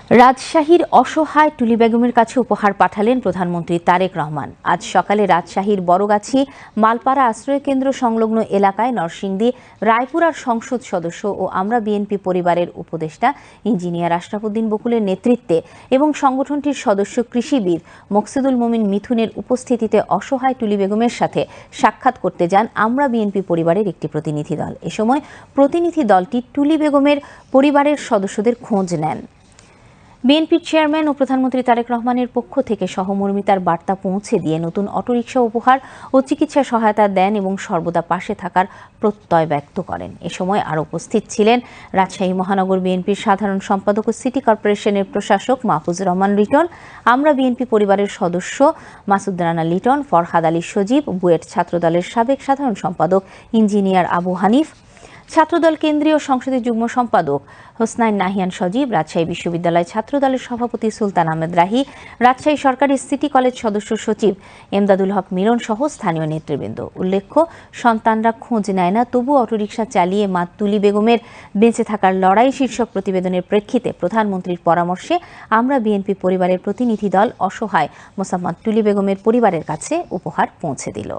রাজশাহীর অসহায় টুলি বেগমের কাছে উপহার পাঠালেন প্রধানমন্ত্রী তারেক রহমান। আজ সকালে রাজশাহীর বড়গাছি মালপাড়া আশ্রয়কেন্দ্র সংলগ্ন এলাকায় নরসিংদী রায়পুরার সংসদ সদস্য ও আমরা বিএনপি পরিবারের উপদেষ্টা ইঞ্জিনিয়ার আশরাফুদ্দিন বকুলের নেতৃত্বে এবং সংগঠনটির সদস্য কৃষিবিদ মকসুদুল মোমিন মিথুনের উপস্থিতিতে অসহায় টুলি বেগমের সাথে সাক্ষাৎ করতে যান আমরা বিএনপি পরিবারের একটি প্রতিনিধি দল। এ সময় প্রতিনিধি দলটি টুলি বেগমের পরিবারের সদস্যদের খোঁজ নেন। বিএনপির চেয়ারম্যান ও প্রধানমন্ত্রী তারেক রহমানের পক্ষ থেকে সহমর্মিতার বার্তা পৌঁছে দিয়ে নতুন অটোরিকশা উপহার ও চিকিৎসা সহায়তা দেন এবং সর্বদা পাশে থাকার প্রত্যয় ব্যক্ত করেন। এ সময় আরও উপস্থিত ছিলেন রাজশাহী মহানগর বিএনপির সাধারণ সম্পাদক ও সিটি কর্পোরেশনের প্রশাসক মাহফুজুর রহমান লিটন, আমরা বিএনপি পরিবারের সদস্য মাসুদ রানা লিটন, ফরহাদ আলী সজীব, বুয়েট ছাত্রদলের সাবেক সাধারণ সম্পাদক ইঞ্জিনিয়ার আবু হানিফ, ছাত্রদল কেন্দ্রীয় সংসদের যুগ্ম সম্পাদক হোসনাইন নাহিয়ান সজীব, রাজশাহী বিশ্ববিদ্যালয় ছাত্রদলের সভাপতি সুলতান আহমেদ রাহি, রাজশাহী সরকারি সিটি কলেজ সদস্য সচিব এমদাদুল হক মিলন সহ স্থানীয় নেতৃবৃন্দ। উল্লেখ্য, সন্তানরা খোঁজ নেয় না তবু অটোরিকশা চালিয়ে মা তুলি বেগমের বেঁচে থাকার লড়াই শীর্ষক প্রতিবেদনের প্রেক্ষিতে প্রধানমন্ত্রীর পরামর্শে আমরা বিএনপি পরিবারের প্রতিনিধি দল অসহায় মোসাম্মদ তুলি বেগমের পরিবারের কাছে উপহার পৌঁছে দিল।